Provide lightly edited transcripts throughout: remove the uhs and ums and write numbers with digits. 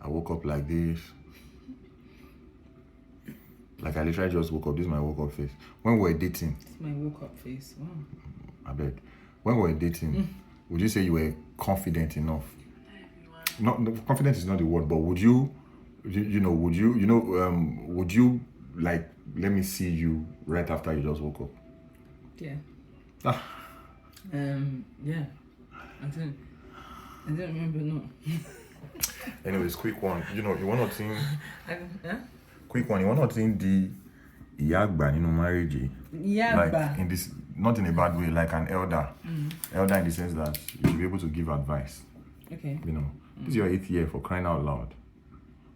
I woke up like this. Like I literally just woke up. This is my woke up face. When we were dating. It's my woke up face. Wow. I beg. When we were dating, would you say you were confident enough? Not confident is not the word, but would you like let me see you right after you just woke up? Yeah. Ah. Yeah. I don't remember not. Anyways, quick one. You want to think. Huh? Quick one. You want to think the Iyagba in marriage. Yagba. Like in this, not in a bad way, like an elder. Elder in the sense that you should be able to give advice. Okay. This is your 8th year, for crying out loud.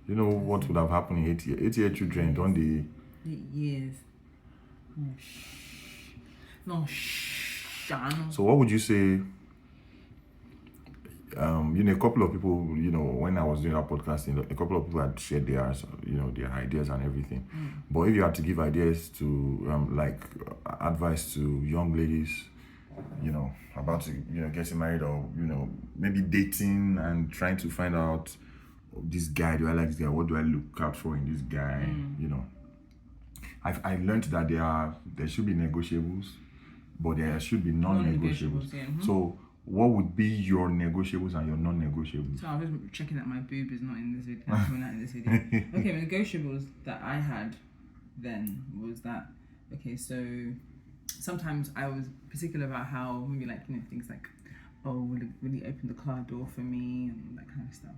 You know what would have happened in 8th year? 8th year children, don't they? 8 years. No, shh. So what would you say? A couple of people, when I was doing that podcasting, a couple of people had shared their ideas and everything. But if you had to give ideas to, advice to young ladies, about to, getting married or, maybe dating and trying to find out, this guy, do I like this guy? What do I look out for in this guy? I learned that there should be negotiables, but there should be non-negotiables. Yeah. So what would be your negotiables and your non-negotiables? So I was checking that my boob is not in this video. Not in this video. Okay, negotiables that I had then was that. Okay, so sometimes I was particular about how maybe things like, oh, will it really open the car door for me and that kind of stuff.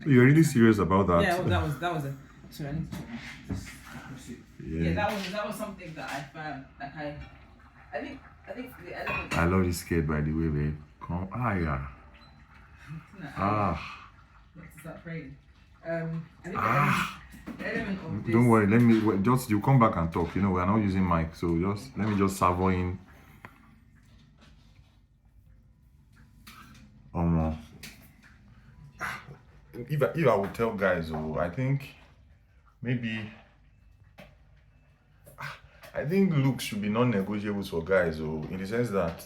So you're really serious about that? Yeah, well, that was a. Sorry, I need to check this pursuit. Yeah, that was something that I found. Like I think the element. I love this skate, by the way, babe. Come, yeah. Let's start praying. I think the element of this. Don't worry. Let me you come back and talk. We're not using mic, so let me savo in. If I would tell guys, I think maybe. I think looks should be non-negotiables for guys, in the sense that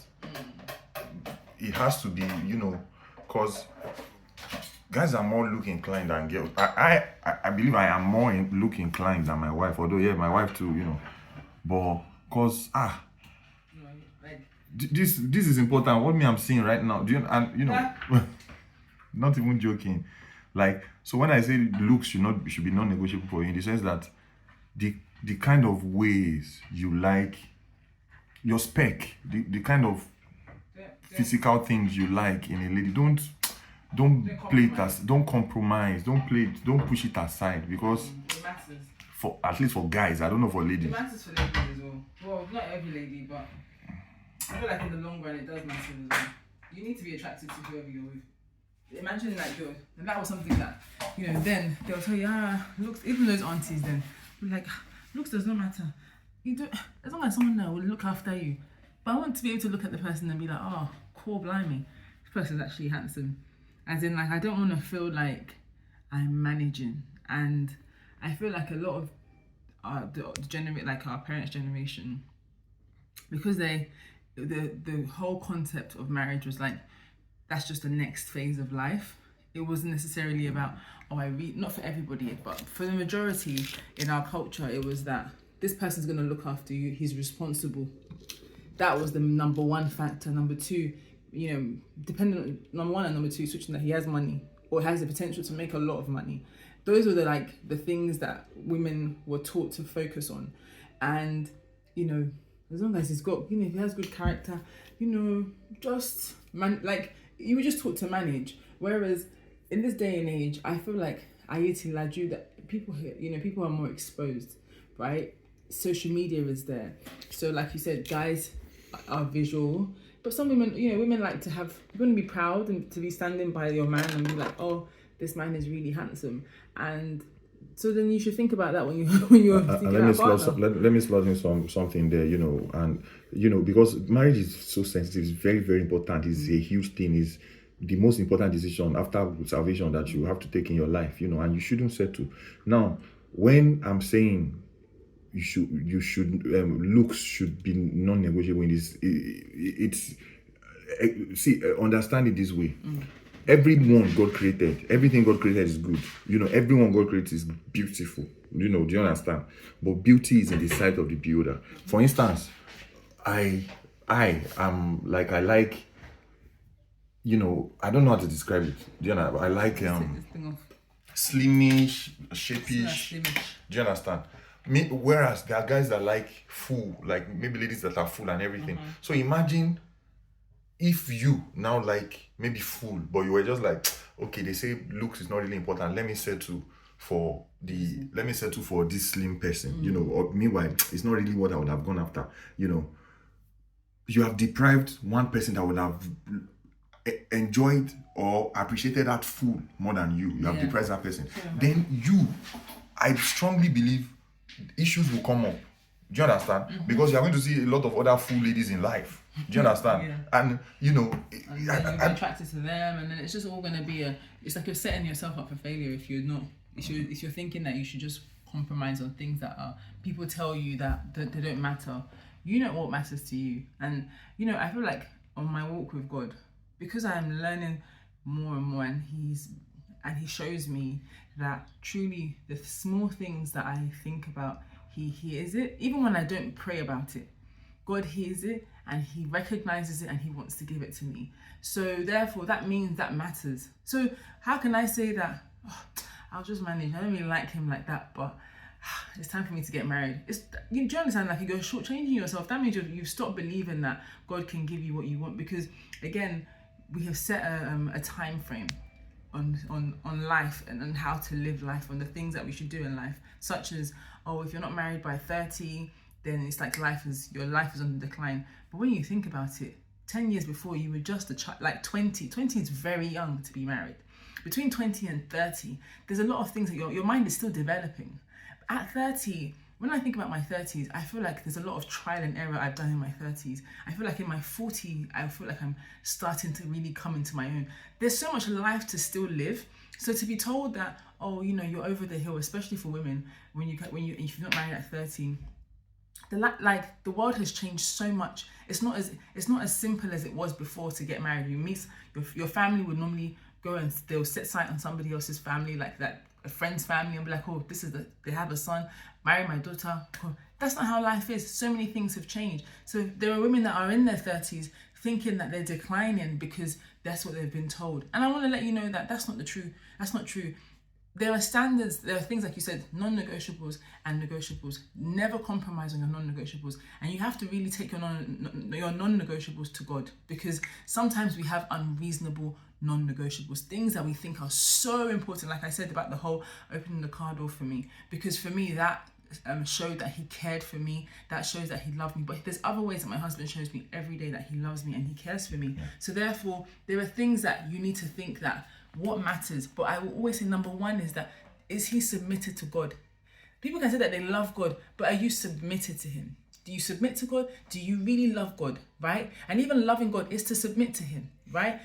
it has to be, because guys are more look inclined than girls. I believe I am more look inclined than my wife, although my wife too, but because this is important. What I'm seeing right now, not even joking. So when I say looks should be non-negotiable for you, in the sense that the kind of ways you like your spec, the kind of physical things you like in a lady, don't play it as, don't compromise, don't push it aside, because it matters. For at least for guys, I don't know for ladies. It matters for ladies as well. Well, not every lady, but I feel like in the long run it does matter as well. You need to be attracted to whoever you're with. Imagine and that was something that, then they'll tell you, looks, even those aunties then, like, looks does not matter. You don't, as long as someone there will look after you. But I want to be able to look at the person and be like, oh, cool, blimey, this person's actually handsome. As in, I don't want to feel like I'm managing. And I feel like a lot of our parents' generation, because the whole concept of marriage was like, that's just the next phase of life. It wasn't necessarily about, not for everybody, but for the majority in our culture, it was that this person's going to look after you, he's responsible. That was the number one factor. Number two, depending on number one and number two, switching that he has money or has the potential to make a lot of money. Those were the things that women were taught to focus on. And, as long as he's got, if he has good character, just you were just taught to manage. Whereas in this day and age, I feel like that people are more exposed, right? Social media is there. So like you said, guys are visual, but some women, women like to have, you want to be proud and to be standing by your man and be like, oh, this man is really handsome. And so then you should think about that when you're thinking about partner. Let me slot in something there, and because marriage is so sensitive, it's very, very important. It's a huge thing. It's the most important decision after salvation that you have to take in your life, and you shouldn't settle. Now, when I'm saying you should looks should be non-negotiable in this, understand it this way. everyone God created, everything God created is good. Everyone God created is beautiful. Do you understand? But beauty is in the sight of the beholder. For instance, I am like, I like, I don't know how to describe it. Do you know? I like This thing of slimish, it's shapeish. not slimmage. Do you understand? Me, whereas there are guys that like full, like maybe ladies that are full and everything. So imagine if you now like maybe full, but you were just like, okay, they say looks is not really important. Let me settle for this slim person. Or meanwhile, it's not really what I would have gone after. You have deprived one person that would have enjoyed or appreciated that food more than you. You have deprived that person. Then I strongly believe issues will come up. Do you understand? Because you're going to see a lot of other full ladies in life. Do you understand? And and then you'll be attracted to them, and then it's just all going to be it's like you're setting yourself up for failure if you're thinking that you should just compromise on things that people tell you that they don't matter. You know what matters to you. And I feel like on my walk with God, because I'm learning more and more, and he shows me that truly the small things that I think about, he hears it. Even when I don't pray about it, God hears it and he recognizes it and he wants to give it to me. So therefore that means that matters. So how can I say that, I'll just manage, I don't really like him like that, but it's time for me to get married? Do you understand? Like, you're shortchanging yourself. That means you've stopped believing that God can give you what you want, because again, we have set a time frame on life and on how to live life, on the things that we should do in life, such as, if you're not married by 30, then it's like your life is on the decline. But when you think about it, 10 years before, you were just a child, like 20 is very young to be married. Between 20 and 30, there's a lot of things that your mind is still developing. At 30, when I think about my 30s, I feel like there's a lot of trial and error I've done in my 30s. I feel like in my 40s, I feel like I'm starting to really come into my own. There's so much life to still live. So to be told that, you're over the hill, especially for women, if you're not married at 30, the world has changed so much. It's not as simple as it was before to get married. You meet your family would normally go and they'll set sight on somebody else's family, like that, a friend's family, and be like, they have a son, marry my daughter. That's not how life is. So many things have changed. So there are women that are in their 30s thinking that they're declining because that's what they've been told. And I want to let you know that that's not true. There are standards, there are things, like you said, non-negotiables and negotiables. Never compromise on your non-negotiables. And you have to really take your non-negotiables to God, because sometimes we have unreasonable non-negotiables, things that we think are so important. Like I said about the whole opening the car door for me, because for me that showed that he cared for me, that shows that he loved me. But there's other ways that my husband shows me every day that he loves me and he cares for me. So therefore there are things that you need to think that what matters. But I will always say number one is he submitted to God? People can say that they love God, but are you submitted to him? Do you submit to God? Do you really love God? Right? And even loving God is to submit to him, right?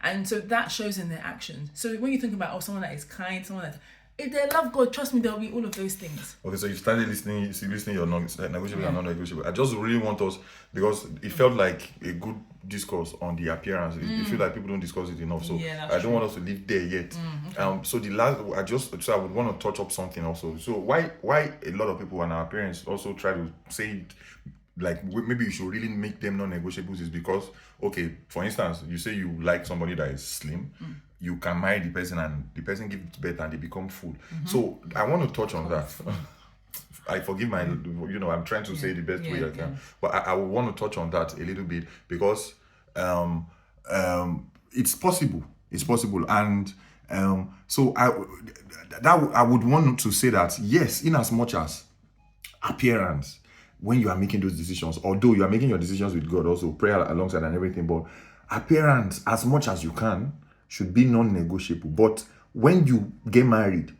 And so that shows in their actions. So when you think about someone that is kind, someone that, if they love God, trust me, there'll be all of those things. Okay, so you started listening your negotiable and non-negotiable. I just really want us, because it felt like a good discourse on the appearance. I feel like people don't discuss it enough, so I don't want us to leave there yet. Okay. So the last, I would want to touch up something also. So why a lot of people and our parents also try to say it, like maybe you should really make them non-negotiables, is because, okay, for instance, you say you like somebody that is slim, you can marry the person and the person gives birth and they become full. So I want to touch on that. I forgive my, I'm trying to say the best way I can, but I want to touch on that a little bit, because it's possible. And so I would want to say that, yes, in as much as appearance, when you are making those decisions, although you are making your decisions with God, also prayer alongside and everything, but appearance, as much as you can, should be non-negotiable. But when you get married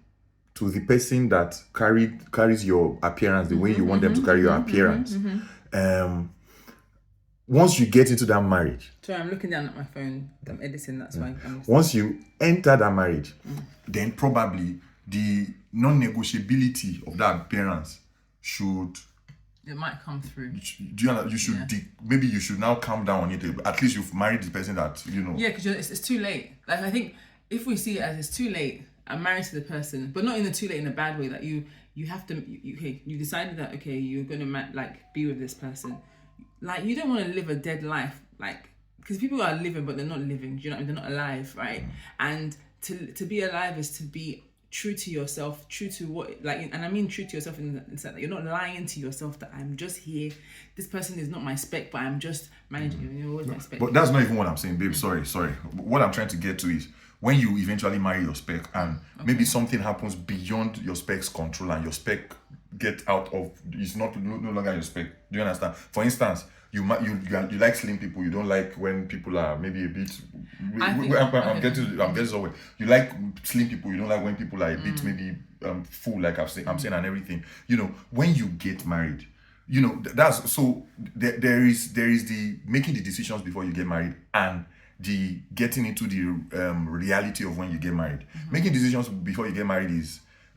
to the person that carries your appearance the way you want them to carry your appearance, once you get into that marriage, sorry, I'm looking down at my phone, I'm editing, that's why once you enter that marriage, then probably the non-negotiability of that appearance should It might come through. Do you know, you should maybe you should now calm down on it. At least you've married the person that you know. Yeah, because it's too late. Like I think if we see it as it's too late, I'm married to the person, but not in a too late in a bad way. That you have to you decided that you're gonna be with this person. Like you don't want to live a dead life, like because people are living but they're not living. Do you know what I mean? They're not alive, right? And to be alive is to be true to yourself, true to what and I mean true to yourself in the sense that you're not lying to yourself that I'm just here. This person is not my spec, but I'm just managing. You know, what's my spec? But that's not even what I'm saying, babe. Sorry. What I'm trying to get to is when you eventually marry your spec and maybe something happens beyond your spec's control and your spec get out of is no longer your spec. Do you understand? For instance, you like slim people. You don't like when people are maybe a bit. I'm getting somewhere. You like slim people. You don't like when people are a bit maybe full, like I'm saying and everything. You know, when you get married, you know that's so there is the making the decisions before you get married and the getting into the reality of when you get married. Making decisions before you get married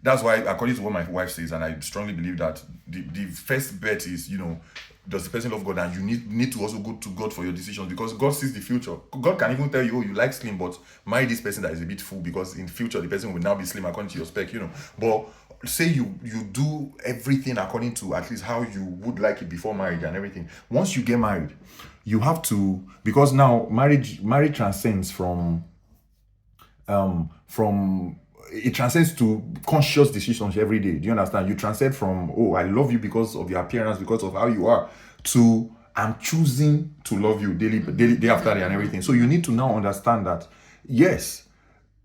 that's why, according to what my wife says, and I strongly believe that the first bet is, you know, does the person love God? And you need to also go to God for your decisions because God sees the future. God can even tell you, oh, you like slim, but marry this person that is a bit full because in future the person will now be slim according to your spec, you know. But say you do everything according to at least how you would like it before marriage and everything. Once you get married, you have to, because now marriage transcends from it transcends to conscious decisions every day. Do you understand? You transcend from, oh, I love you because of your appearance, because of how you are, to I'm choosing to love you daily, day after day and everything. So you need to now understand that, yes,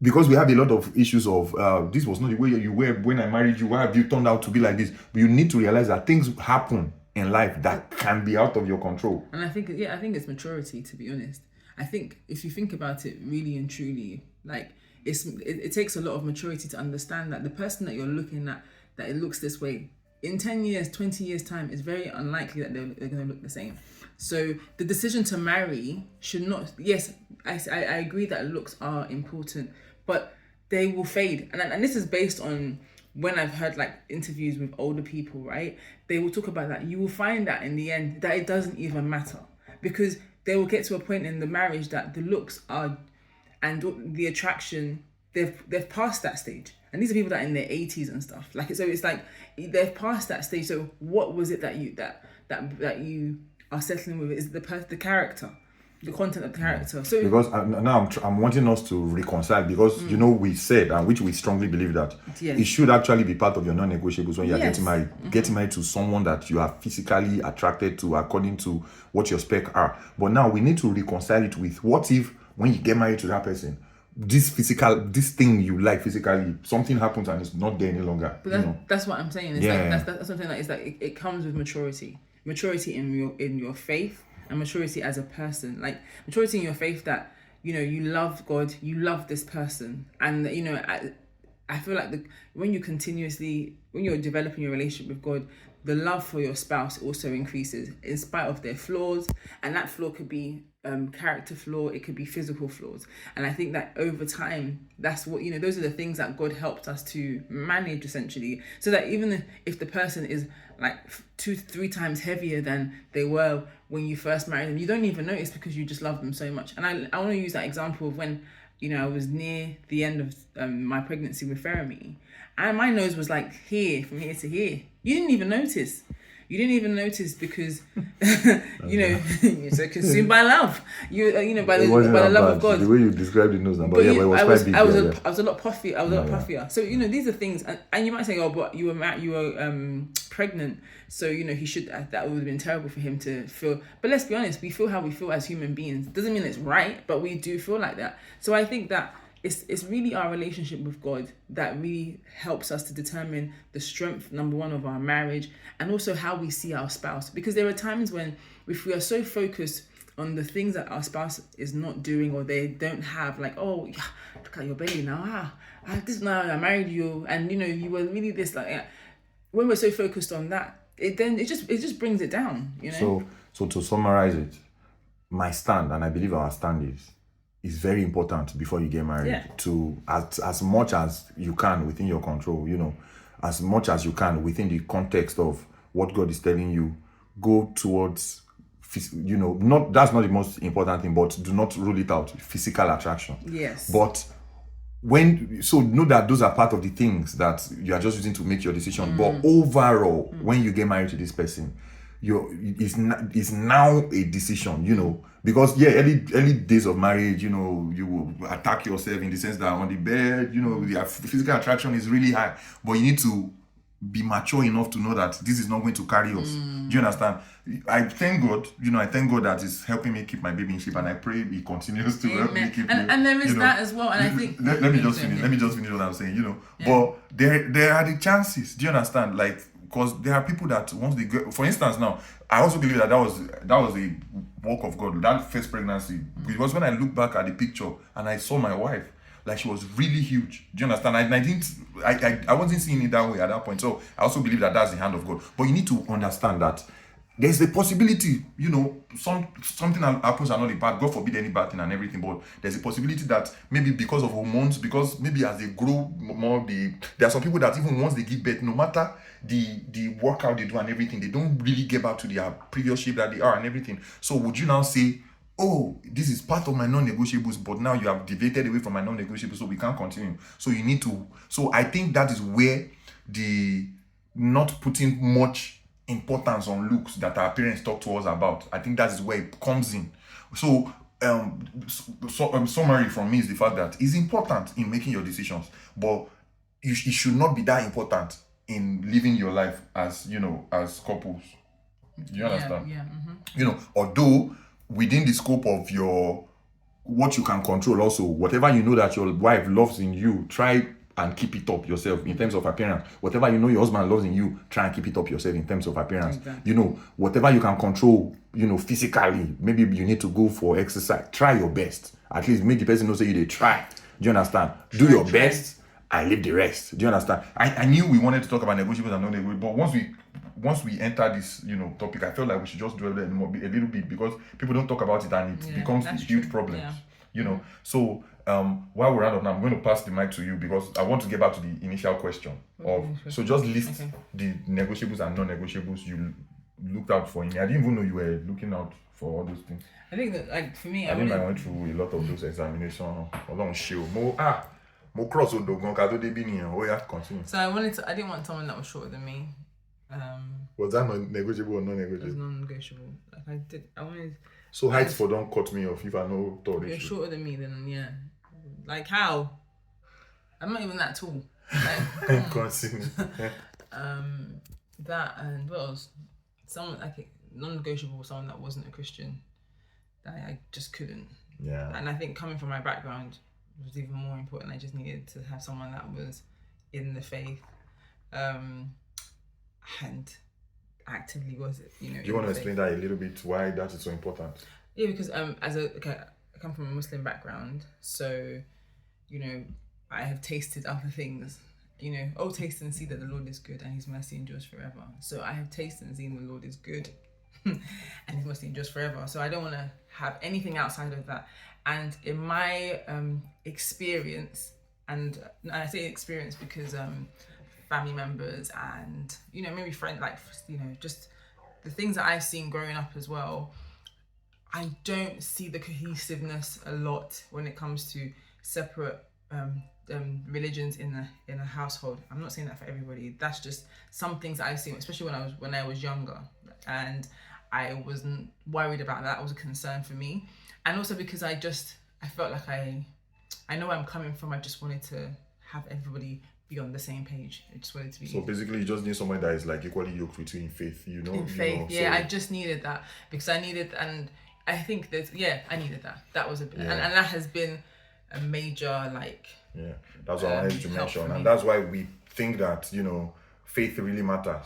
because we have a lot of issues of this was not the way you were when I married you. Why have you turned out to be like this? But you need to realize that things happen in life that can be out of your control. And I think it's maturity, to be honest. I think if you think about it really and truly, like it takes a lot of maturity to understand that the person that you're looking at, that it looks this way, in 10 years, 20 years time, it's very unlikely that they're going to look the same. So the decision to marry should not, yes, I agree that looks are important, but they will fade. And this is based on when I've heard like interviews with older people, right? They will talk about that. You will find that in the end that it doesn't even matter because they will get to a point in the marriage that the looks are and the attraction, they've passed that stage. And these are people that are in their 80s and stuff. Like so it's like they've passed that stage. So what was it that you are settling with? Is the character, the content of the character. So because now I'm wanting us to reconcile because you know we said, and which we strongly believe that it should actually be part of your non-negotiables when you're getting married. Getting married to someone that you are physically attracted to according to what your spec are. But now we need to reconcile it with what if when you get married to that person, this thing you like physically, something happens and it's not there any longer. But that's what I'm saying. It's like that's something that is like it comes with maturity in your faith and maturity as a person. Like maturity in your faith that you know you love God, you love this person, and you know I feel like when you're developing your relationship with God, the love for your spouse also increases in spite of their flaws, and that flaw could be character flaw, it could be physical flaws. And I think that over time, that's what, you know, those are the things that God helped us to manage essentially, so that even if the person is like 2-3 times heavier than they were when you first married them, you don't even notice because you just love them so much. And I want to use that example of when, you know, I was near the end of my pregnancy with Fermi, and my nose was like here, from here to here. You didn't even notice. Because you know you're so consumed by love. You know by the love of God. The way you described the nose, but it was quite big. I was a lot puffier. Puffier. So you know these are things, and you might say, oh, but you were pregnant, so you know that would have been terrible for him to feel. But let's be honest, we feel how we feel as human beings. Doesn't mean it's right, but we do feel like that. So I think that it's really our relationship with God that really helps us to determine the strength, number one, of our marriage, and also how we see our spouse. Because there are times when if we are so focused on the things that our spouse is not doing or they don't have, like, oh, yeah, look at your baby now, this now I married you, and you know you were really this, like, when we're so focused on that, it just brings it down, you know. So to summarize it, my stand, and I believe our stand is very important before you get married, to as much as you can within your control, you know, as much as you can within the context of what God is telling you, go towards, not that's not the most important thing, but do not rule it out. Physical attraction. Yes. But know that those are part of the things that you are just using to make your decision. But overall, when you get married to this person, it's now a decision, because early days of marriage, you will attack yourself in the sense that on the bed, the physical attraction is really high, but you need to be mature enough to know that this is not going to carry us. Do you understand? I thank God, that is helping me keep my baby in shape, and I pray he continues to help me keep and there is that as well. And I think let me just finish what I'm saying, but there are the chances. Do you understand? Like, because there are people that once they go, for instance, now I also believe that was a work of God, that first pregnancy, because when I look back at the picture and I saw my wife, like, she was really huge. Do you understand? I wasn't seeing it that way at that point. So I also believe that that's the hand of God. But you need to understand that there's a possibility, something happens and not a bad, God forbid any bad thing and everything, but there's a possibility that maybe because of hormones, because maybe as they grow more, there are some people that even once they give birth, no matter the workout they do and everything, they don't really get back to their previous shape that they are and everything. So would you now say, oh, this is part of my non-negotiables, but now you have deviated away from my non-negotiables, so we can't continue. So you need to. So I think that is where the not putting much importance on looks that our parents talk to us about, I think that is where it comes in. So summary from me is the fact that it's important in making your decisions, but it should not be that important in living your life as as couples. Do you understand? Although within the scope of what you can control, also whatever that your wife loves in you, try and keep it up yourself in terms of appearance. Whatever your husband loves in you, try and keep it up yourself in terms of appearance. Exactly. Whatever you can control, physically, maybe you need to go for exercise. Try your best. At least make the person know say you did try. Do you understand? Do your best and leave the rest. Do you understand? I knew we wanted to talk about negotiables and non-negotiables, but once we enter this, topic, I felt like we should just dwell there a little bit, because people don't talk about it and it becomes a huge problem. Yeah. So while we're out of now, I'm going to pass the mic to you, because I want to get back to the initial question so just list the negotiables and non-negotiables you looked out for in me. I didn't even know you were looking out for all those things. I think that, like, for me, I went through a lot of those examinations. More cross with continue. So I didn't want someone that was shorter than me. Was that negotiable or non-negotiable? It was non-negotiable. I wanted. So height for don't cut me off if I know tall. You're shorter than me, then yeah. Like, how? I'm not even that tall. Like, continue. That, and what else? Someone like non-negotiable, someone that wasn't a Christian. That I just couldn't. Yeah. And I think coming from my background was even more important. I just needed to have someone that was in the faith, and actively was, Do you want to explain that a little bit, why that is so important? Yeah, because I come from a Muslim background, so I have tasted other things. Taste and see that the Lord is good and His mercy endures forever. So I have tasted and seen the Lord is good and His mercy endures forever. So I don't want to have anything outside of that. And in my experience, and I say experience because family members and maybe friends, like just the things that I've seen growing up as well, I don't see the cohesiveness a lot when it comes to separate religions in a household. I'm not saying that for everybody. That's just some things that I've seen, especially when I was younger, and I wasn't worried about that. It was a concern for me, and also because I felt like I know where I'm coming from. I just wanted to have everybody be on the same page. I just wanted to be. So basically, you just need someone that is like equally yoked with you in faith. In faith, yeah. So I just needed that because I needed, and I think that I needed that. That was and that has been a major that's what I wanted to mention, and that's why we think that faith really matters.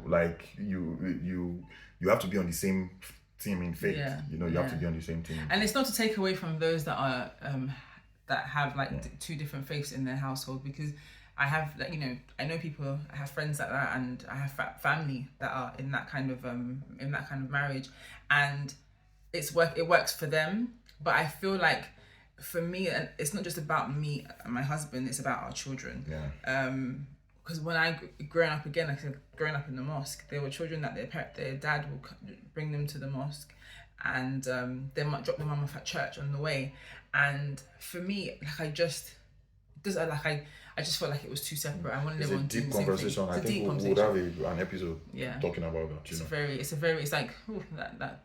Like you have to be on the same team in faith. You have to be on the same team. And it's not to take away from those that are that have two different faiths in their household, because I have I know people, I have friends like that, and I have family that are in that kind of marriage, and it works for them. But I feel like for me, and it's not just about me and my husband, it's about our children. because when I growing up again, like I said, growing up in the mosque, there were children that their dad would bring them to the mosque, and they might drop their mum off at church on the way. And for me, like I just felt like it was too separate. I wanted It's a everyone deep doing the same thing. conversation. I It's a think deep we would conversation. have an episode talking about that. It's like that.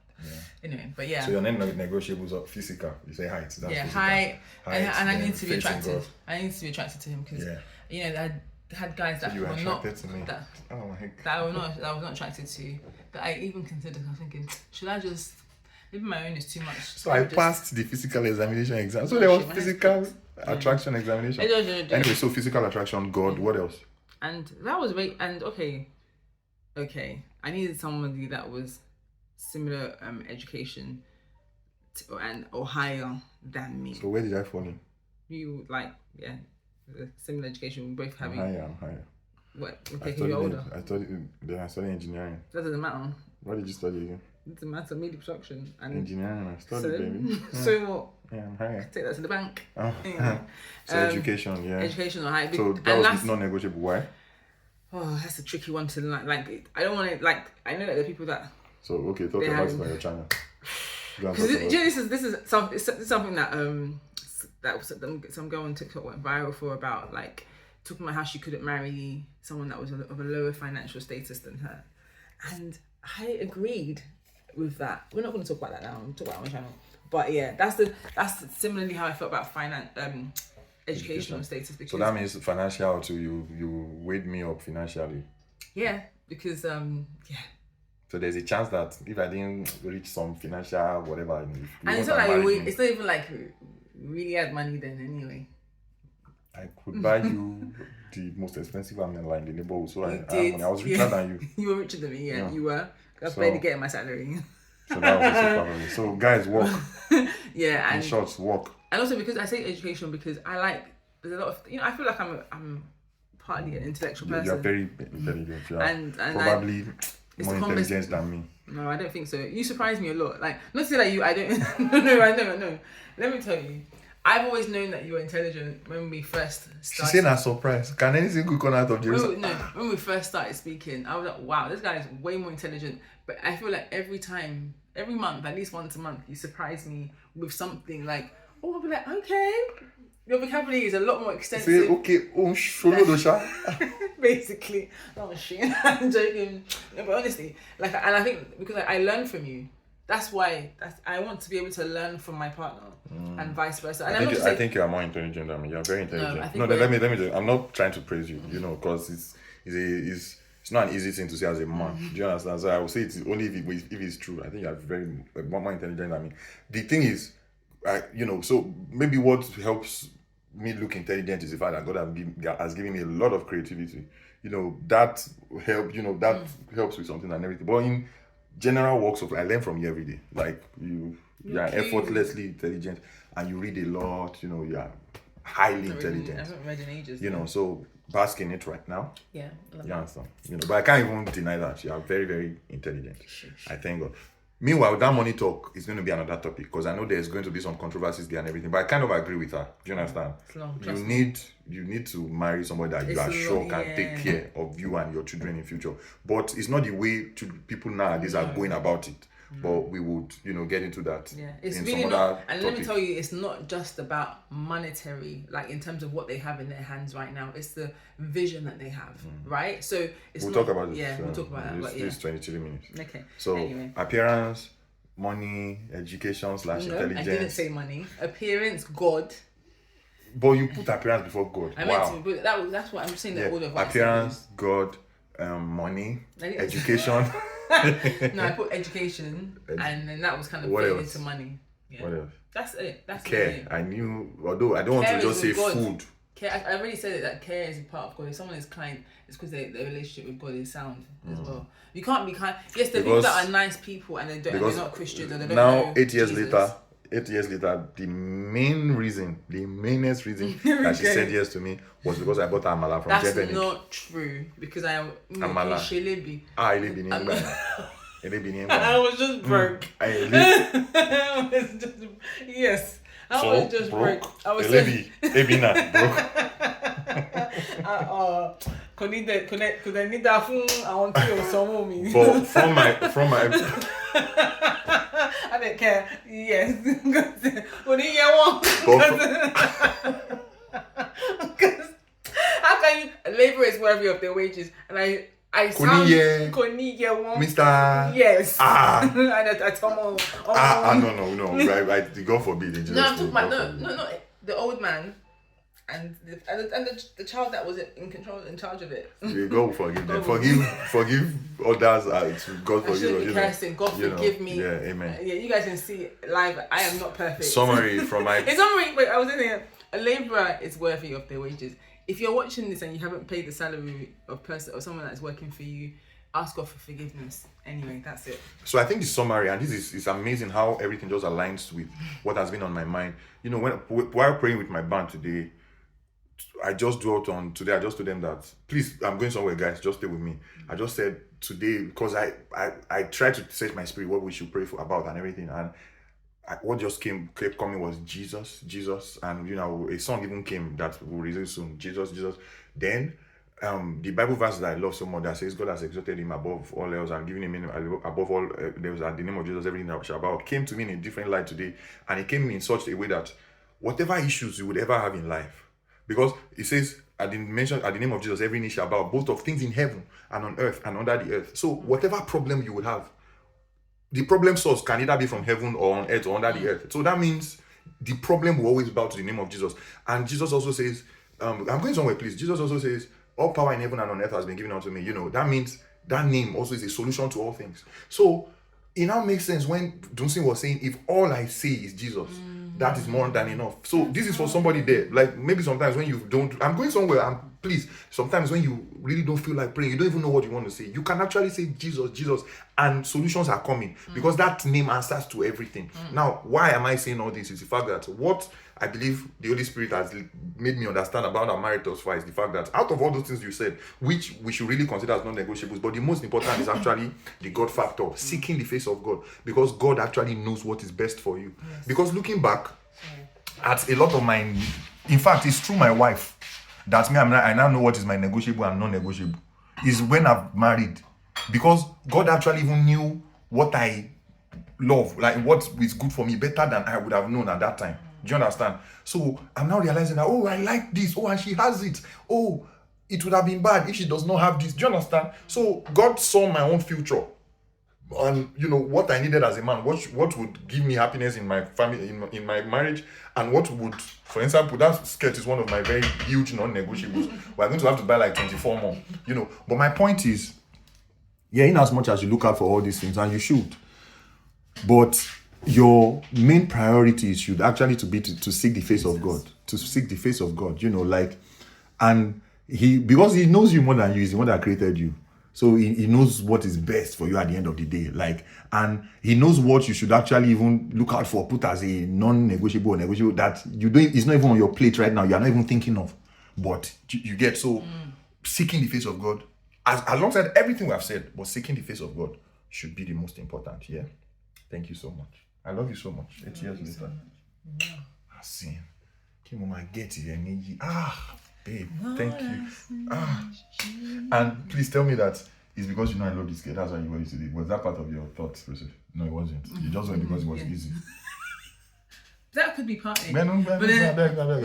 Anyway, but yeah. So your non-negotiables are physical. You say height. That's physical. Height, and I then need to be faith in attracted. God. I need to be attracted to him because I had guys that You were were not attracted to me. that Oh my I was not attracted to. That I even considered. I was thinking, should I just? Maybe my own is too much. So I passed the physical examination exam. So there was physical attraction examination. Anyway, so physical attraction, God. What else? And that was great. And okay. I needed somebody that was similar education or higher than me. So where did I fall in? You similar education. We both have. I'm higher. What? Okay, you're older. I studied engineering. That doesn't matter. What did you study again? It doesn't matter. Media production and Engineering. I studied, baby. So what? Yeah, I'm higher. Take that to the bank. Oh. Anyway. So education, yeah. Education or high. So that was non-negotiable. Why? Oh, that's a tricky one to like. I don't want to like. I know that there are people that. So okay, talk about it on your channel. Because this is something that some girl on TikTok went viral for, about like talking about how she couldn't marry someone that was of a lower financial status than her, and I agreed with that. We're not going to talk about that now. I'm talking about it on my channel. But yeah, that's similarly how I felt about educational status. Because, so that means financial too. You weighed me up financially. Yeah, because So there's a chance that if I didn't reach some financial whatever, and it's not like it's not even like we really had money then anyway. I could buy you the most expensive line in the neighborhood. So I was richer than you. You were richer than me, yeah. You were. I was barely getting my salary. So that was also part of it. So guys, work. Yeah, and in short, work. And also because I say education because I like there's a lot of I feel like I'm partly an intellectual person. You're very intelligent. Yeah. And probably more intelligent than me. No, I don't think so. You surprise me a lot. Like, not to say that I don't. No. Let me tell you. I've always known that you were intelligent when we first started. She's saying a surprise. Can anything could come out of Jerusalem? When we first started speaking, I was like, wow, this guy is way more intelligent. But I feel like every month, at least once a month, you surprise me with something like, oh, I'll be like, okay. Your vocabulary is a lot more extensive. Say, okay, solo dosha. Basically. Oh, shit. I'm joking. No, but honestly, and I think because I learn from you, that's why I want to be able to learn from my partner and vice versa. And I think you are more intelligent than me. You're very intelligent. Let me. I'm not trying to praise you, because it's not an easy thing to say as a man. Do you understand? So I will say it's only if it's true. I think you are very more intelligent than me. The thing is, so maybe what helps me look intelligent is the fact that God has given me a lot of creativity. That help. That helps with something and everything. But in general walks of life, I learn from you every day. Like you are effortlessly intelligent, and you read a lot. You are highly intelligent. I haven't read in ages. So bask in it right now. Yeah. You understand? But I can't even deny that you are very, very intelligent. I thank God. Meanwhile, that money talk is going to be another topic, because I know there's going to be some controversies there and everything. But I kind of agree with her. Do you understand? You need to marry somebody that you are sure can take care of you and your children in future. But it's not the way people nowadays are going about it. But we would, get into that. Yeah, it's really not. And let me tell you, it's not just about monetary, like in terms of what they have in their hands right now. It's the vision that they have, right? So we'll talk about it. Yeah, we'll talk about that. But It's 23 minutes. Okay. So anyway. Appearance, money, education / intelligence. I didn't say money. Appearance, God. But you put appearance before God. I meant to, but that's what I'm saying. The order of appearance, God, money, education. No, I put education, and then that was kind of fading into money. Yeah. What else? That's it. That's care. it. I knew, although I don't want to just say food. Care. I already said it, that care is a part of God. If someone is kind, it's because their relationship with God is sound as well. You can't be kind. Yes, there are people that are nice people and they're not Christians and they don't know 8 years Jesus. later, the mainest reason that she said yes to me was because I bought amala from Jeff. That's not true, because I am amala. Shelebi. I was just broke. Yes. I was just broke. I was broke. Could I need that phone? I want to some me. But from my I don't care. Yes. When you get one. Because how can you labor is worthy of their wages? And I sound one. Mr. Yes. And I told no. Right. God forbid. No, I'm talking about no. The old man and the child that was in charge of it. God will forgive them. Forgive others. God I shouldn't forgive be cursing. God forgive me. Yeah, amen. Yeah, you guys can see live. I am not perfect. Summary from my. In summary, wait, I was in here. A labourer is worthy of their wages. If you're watching this and you haven't paid the salary of person or someone that's working for you, ask God for forgiveness. Anyway, that's it. So I think the summary, and this is amazing how everything just aligns with what has been on my mind. You know, while praying with my band today, I just dwelt on today. I just told them that, please, I'm going somewhere, guys. Just stay with me. I just said today, because I tried to search my spirit what we should pray for about and everything, and what just kept coming was Jesus, and a song even came that will release soon. Jesus. Then the Bible verse that I love so much that says God has exalted him above all else and given him above all else, at the name of Jesus everything that shall bow, came to me in a different light today, and it came in such a way that whatever issues you would ever have in life, because it says at the name of Jesus every knee shall bow, both of things in heaven and on earth and under the earth. So whatever problem you would have, the problem source can either be from heaven or on earth or under the earth. So that means the problem will always bow to the name of Jesus. And Jesus also says, I'm going somewhere, please. Jesus also says, all power in heaven and on earth has been given unto me. That means that name also is a solution to all things. So it now makes sense when Dunsin was saying, if all I say is Jesus, that is more than enough. So this is for somebody there. Like maybe sometimes when you don't, I'm going somewhere, please, sometimes when you really don't feel like praying, you don't even know what you want to say, you can actually say Jesus, and solutions are coming because that name answers to everything. Now, why am I saying all this? Is the fact that what I believe the Holy Spirit has made me understand about our marriage thus far is the fact that out of all those things you said, which we should really consider as non-negotiables, but the most important is actually the God factor, seeking the face of God, because God actually knows what is best for you. Yes. Because looking back at a lot of mine, in fact, it's through my wife that I now know what is my negotiable and non-negotiable. Is when I've married, because God actually even knew what I love, like what is good for me better than I would have known at that time. Do you understand? So I'm now realizing that, I like this. And she has it. It would have been bad if she does not have this. Do you understand? So God saw my own future. And what I needed as a man, what would give me happiness in my family, in my marriage, and what would, for example, that skirt is one of my very huge non-negotiables. We're going to have to buy like 24 more, But my point is, in as much as you look out for all these things, and you should, but your main priorities should actually be to seek the face of God, and because he knows you more than you, he's the one that created you. So he knows what is best for you at the end of the day. And he knows what you should actually even look out for, put as a non-negotiable or negotiable that it's not even on your plate right now. You're not even thinking of. But you get, so seeking the face of God, alongside everything we have said, but seeking the face of God should be the most important. Yeah. Thank you so much. I love you so much. 8 years later. So yeah. I see. I get it. Babe, thank you. And please tell me that it's because I love this girl. That's why you went today. Was that part of your thoughts process? No, it wasn't. You just went because it was easy. That could be part of it. But then,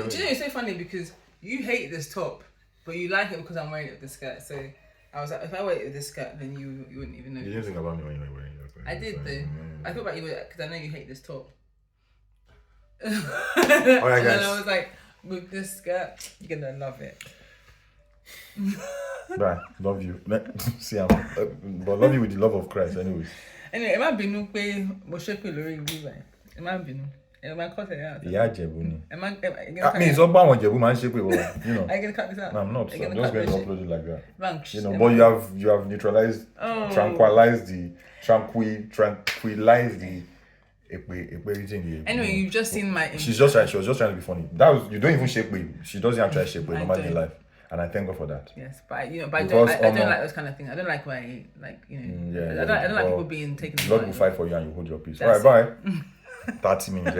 it's so funny because you hate this top, but you like it because I'm wearing it with the skirt. So I was like, if I wear it with this skirt, then you wouldn't even know. You didn't think about me when you were wearing it. I did though. I thought about you because I know you hate this top. Alright, guys. And then I was like, with this skirt, you're gonna love it. Bye. Love you. See, but love you with the love of Christ, anyways. Anyway, am I binu pe mo shepe lórí ibi báyìí? Am I binu? Am I cut it out? Yeah, Jebu ni. Am I? I mean, some people Jebu man shepe, Are you gonna cut this out? No, I'm not. So I'm just going to upload it like that. Thanks. But you have neutralized, tranquilized the. Anyway, you've just seen my image. She was just trying to be funny. You don't even shape me. She doesn't actually shape me normally in life. And I thank God for that. Yes, but I don't like those kind of things. I don't like why, I don't like people being taken. God will fight for you and you hold your peace. Alright, bye. 30 minutes.